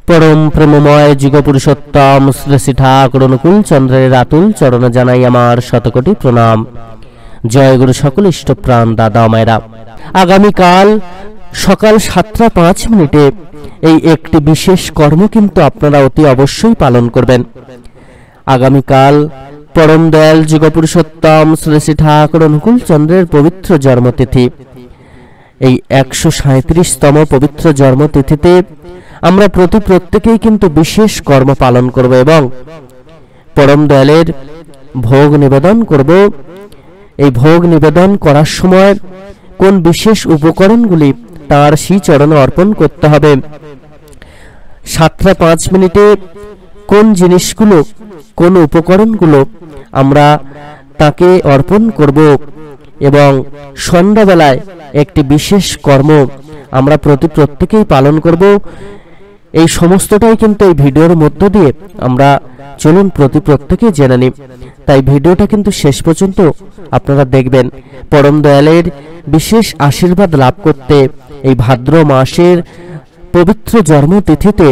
परम प्रेममय जुग पुरुषोत्तम श्री श्री ठाकुर अनुकूल चंद्रेर आतुल चरण जानाई आमार शतकोटी प्रणाम। जय गुरु सकल इष्ट प्राण दादा मायरा। आगामी काल सकाल 7:05 এই একটি বিশেষ কর্ম কিন্তু আপনারা অতি অবশ্যই পালন করবেন। আগামী কাল পরম দয়াল যুগ পুরুষোত্তম শ্রী শ্রী ঠাকুর অনুকূল চন্দ্রের পবিত্র জন্মতিথি। এই 137তম পবিত্র জন্মতিথিতে আমরা প্রত্যেকেই কিন্তু বিশেষ কর্ম পালন করব এবং পরম দয়ালের ভোগ নিবেদন করব। এই ভোগ নিবেদন করার সময় কোন বিশেষ উপকরণগুলি তার শ্রী চরণে অর্পণ করতে হবে, 7:05 কোন জিনিসগুলো কোন উপকরণগুলো আমরা তাকে অর্পণ করব এবং সন্ধ্যাবেলায় একটি বিশেষ কর্ম আমরা প্রত্যেকেই পালন করব। এই সমস্তটাই কিন্তু এই ভিডিওর মধ্য দিয়ে আমরা চলুন প্রত্যেকে জেনে নিই। তাই ভিডিওটা কিন্তু শেষ পর্যন্ত আপনারা দেখবেন। পরম দয়ালের বিশেষ আশীর্বাদ লাভ করতে এই ভাদ্র মাসের পবিত্র জন্মতিথিতে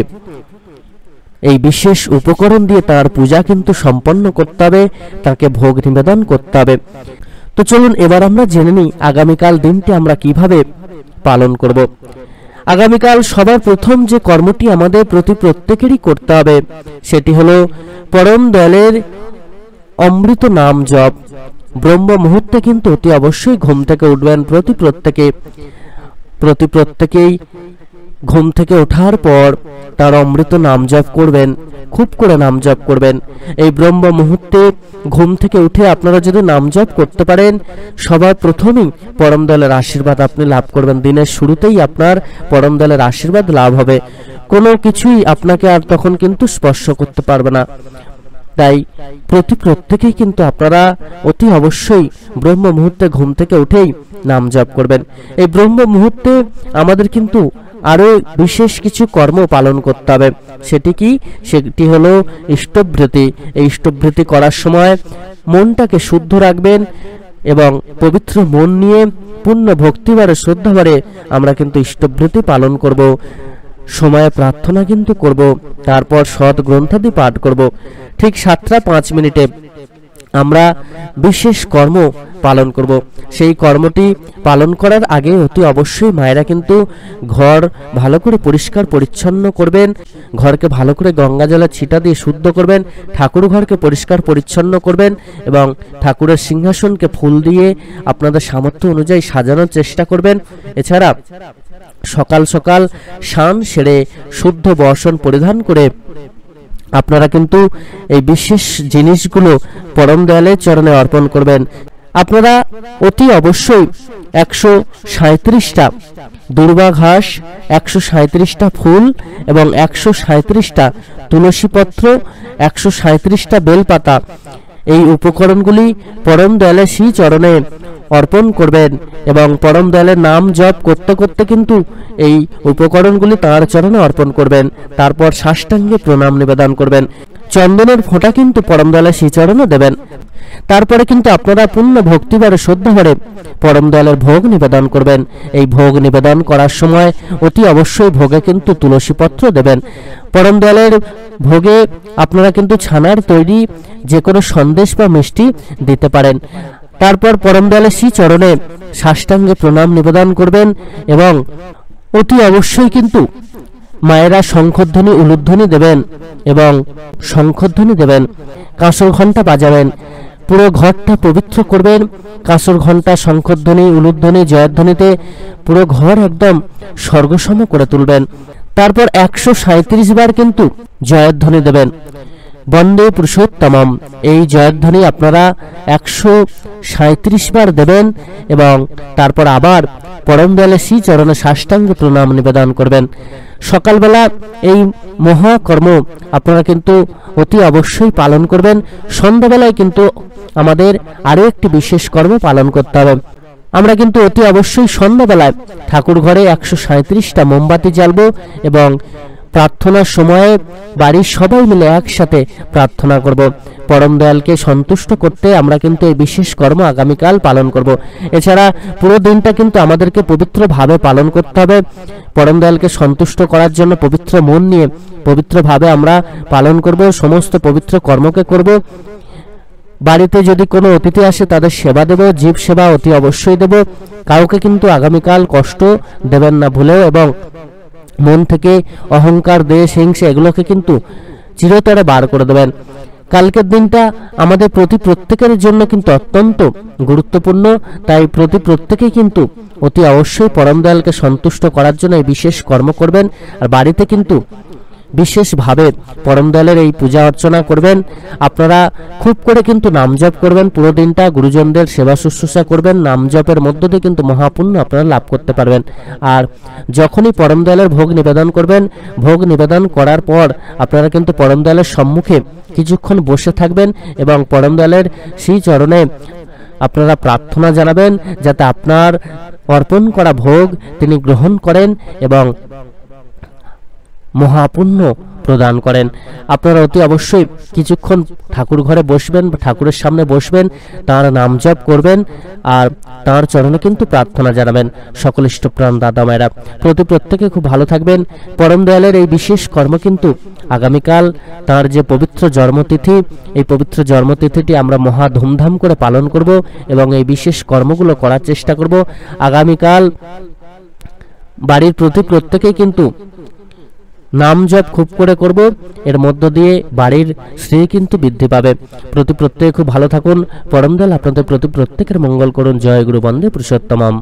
এই বিশেষ উপকরণ দিয়ে তার পূজা কিন্তু সম্পন্ন করতে হবে, তাকে ভোগ নিবেদন করতে হবে। তো চলুন এবার আমরা জেনে নিই আগামীকাল দিনটি আমরা কিভাবে পালন করব। আগামীকাল সবার প্রথম যে কর্মটি আমাদের প্রত্যেকেরই করতে হবে সেটি হলো পরম দয়ালের অমৃত নাম জপ। ব্রহ্ম মুহূর্তে কিন্তু অতি অবশ্যই ঘুম থেকে উঠবেন। প্রত্যেকেই ঘুম থেকে ওঠার পর তার অমৃত নাম জপ করবেন, খুব করে নাম জপ করবেন। এই ব্রহ্ম মুহূর্তে ঘুম থেকে উঠে আপনারা যদি নাম জপ করতে পারেন, সবার প্রথমেই পরম দয়ালের আশীর্বাদ আপনি লাভ করবেন। দিনের শুরুতেই আপনার পরম দয়ালের আশীর্বাদ লাভ হবে, কোনো কিছুই আপনাকে আর তখন কিন্তু স্পর্শ করতে পারবে না। তাই প্রত্যেকেই কিন্তু আপনারা অতি অবশ্যই ব্রহ্ম মুহূর্তে ঘুম থেকে উঠেই নাম জপ করবেন। এই ব্রহ্ম মুহূর্তে আমাদের কিন্তু আরো বিশেষ কিছু কর্ম পালন করতে হবে। সেটি হলো ইষ্টভৃতি। এই ইষ্টভৃতি করার সময় মনটাকে শুদ্ধ রাখবেন এবং পবিত্র মন নিয়ে পূর্ণ ভক্তিবারে শ্রদ্ধাবারে আমরা কিন্তু ইষ্টভৃতি পালন করব। সময়ে প্রার্থনা কিন্তু করব, তারপর সৎ গ্রন্থাদি পাঠ করব। ঠিক 7:05 আমরা বিশেষ কর্ম পালন করব। সেই কর্মটি পালন করার আগে অতি অবশ্যই মায়েরা কিন্তু ঘর ভালো করে পরিষ্কার পরিচ্ছন্ন করবেন, ঘরকে ভালো করে গঙ্গা জলের ছিটা দিয়ে শুদ্ধ করবেন, ঠাকুর ঘরকে পরিষ্কার পরিচ্ছন্ন করবেন এবং ঠাকুরের সিংহাসনকে ফুল দিয়ে আপনাদের সামর্থ্য অনুযায়ী সাজানোর চেষ্টা করবেন। এছাড়া সকাল সকাল স্নান সেরে শুদ্ধ বস্ত্র পরিধান করে আপনারা কিন্তু এই বিশেষ জিনিসগুলো পরম দয়ালের চরণে অর্পণ করবেন। আপনারা অতি অবশ্যই 137টা দুর্বা ঘাস, 137টা ফুল এবং 137টা তুলসী পত্র, 137টা বেলপাতা এই উপকরণগুলি পরম দয়ালের শ্রী চরণে অর্পণ করবেন এবং পরম দয়ালের নাম জপ করতে করতে কিন্তু এই উপকরণগুলি তাঁর চরণে অর্পণ করবেন। তারপর সাষ্টাঙ্গে প্রণাম নিবেদন করবেন, চন্দনের ফোঁটা কিন্তু পরম দয়ালের শ্রী চরণে দেবেন। তারপরে কিন্তু আপনারা পূর্ণ ভক্তিবারে শ্রদ্ধাভরে পরম দয়ালের ভোগ নিবেদন করবেন। এই ভোগ নিবেদন করার সময় অতি অবশ্যই ভোগে কিন্তু তুলসী পত্র দেবেন। পরম দয়ালের ভোগে আপনারা কিন্তু ছানার তৈরি যে কোনো সন্দেশ বা মিষ্টি দিতে পারেন। তারপর পরম দয়ালের শ্রী চরণে সাষ্টাঙ্গে প্রণাম নিবেদন করবেন এবং অতি অবশ্যই কিন্তু মায়েরা শঙ্খধ্বনি উলুধ্বনি দেবেন এবং শঙ্খধ্বনি দেবেন, কাঁসর ঘণ্টা বাজাবেন, পুরো ঘরটা পবিত্র করবেন। কাঁসর ঘণ্টা, শঙ্খধ্বনি, উলুধ্বনি, জয়ধ্বনিতে পুরো ঘর একদম স্বর্গসম করে তুলবেন। তারপর 137 বার কিন্তু জয়ধ্বনি দেবেন, বন্দে পুরুষোত্তমম। এই জয়ধ্বনি আপনারা 137 বার দেবেন এবং তারপর আবার পরম দয়ালের শ্রী চরণে সাষ্টাঙ্গে প্রণাম নিবেদন করবেন। সকালবেলা এই মহাকর্ম আপনারা কিন্তু অতি অবশ্যই পালন করবেন। সন্ধ্যাবেলায় কিন্তু আমাদের আরো একটি বিশেষ কর্ম পালন করতে হবে। আমরা কিন্তু অতি অবশ্যই সন্ধ্যাবেলায় ঠাকুর ঘরে 137টা মোমবাতি জ্বালবো এবং প্রার্থনার সময়ে বাড়ির সবাই মিলে একসাথে প্রার্থনা করব। পরম দয়ালকে সন্তুষ্ট করতে আমরা কিন্তু এই বিশেষ কর্ম আগামীকাল পালন করব। এছাড়া পুরো দিনটা কিন্তু আমাদেরকে পবিত্রভাবে পালন করতে হবে। পরম দয়ালকে সন্তুষ্ট করার জন্য পবিত্র মন নিয়ে পবিত্রভাবে আমরা পালন করব, সমস্ত পবিত্র কর্মকে করব। বাড়িতে যদি কোনো অতিথি আসে তাদের সেবা দেব, জীব সেবা অতি অবশ্যই দেব। কাউকে কিন্তু আগামীকাল কষ্ট দেবেন না ভুলেও, এবং মন থেকে অহংকার, দেশ, হিংসা এগুলোকে কিন্তু চিরতরে বার করে দেবেন। কালকের দিনটা আমাদের প্রত্যেকের জন্য কিন্তু অত্যন্ত গুরুত্বপূর্ণ, তাই প্রত্যেকেই কিন্তু অতি অবশ্যই পরম দয়ালকে সন্তুষ্ট করার জন্য এই বিশেষ কর্ম করবেন। আর বাড়িতে কিন্তু বিশেষভাবে পরম দয়ালের এই পূজা অর্চনা করবেন। আপনারা খুব করে কিন্তু নাম জপ করবেন, পুরো দিনটা গুরুজনদের সেবা শুশ্রূষা করবেন। নাম জপের মধ্য দিয়ে কিন্তু মহাপুণ্য আপনারা লাভ করতে পারবেন। আর যখনই পরম দয়ালের ভোগ নিবেদন করবেন, ভোগ নিবেদন করার পর আপনারা কিন্তু পরম দয়ালের সম্মুখে কিছুক্ষণ বসে থাকবেন এবং পরম দয়ালের সেই চরণে আপনারা প্রার্থনা জানাবেন যাতে আপনার অর্পণ করা ভোগ তিনি গ্রহণ করেন এবং মহাপুণ্য প্রদান করেন। আপনারা অতি অবশ্যই কিছুক্ষণ ঠাকুর ঘরে বসবেন, ঠাকুরের সামনে বসবেন, তাঁর নাম জপ করবেন আর তাঁর চরণে কিন্তু প্রার্থনা জানাবেন। সকল ইষ্টপ্রাণ দাদা মায়েরা প্রত্যেকে খুব ভালো থাকবেন। পরম দয়ালের এই বিশেষ কর্ম কিন্তু আগামীকাল তাঁর যে পবিত্র জন্মতিথি, এই পবিত্র জন্মতিথিটি আমরা মহা ধুমধাম করে পালন করব এবং এই বিশেষ কর্মগুলো করার চেষ্টা করব। আগামীকাল বাড়ির প্রত্যেকেই কিন্তু নাম জপ খুব করে করব, এর মধ্য দিয়ে বাড়ির শ্রী কিন্তু বৃদ্ধি পাবে। প্রত্যেকে খুব ভালো থাকুন। পরম দয়াল আপনাদের প্রত্যেকের মঙ্গল করুন। জয় গুরু বন্দে পুরুষোত্তমম।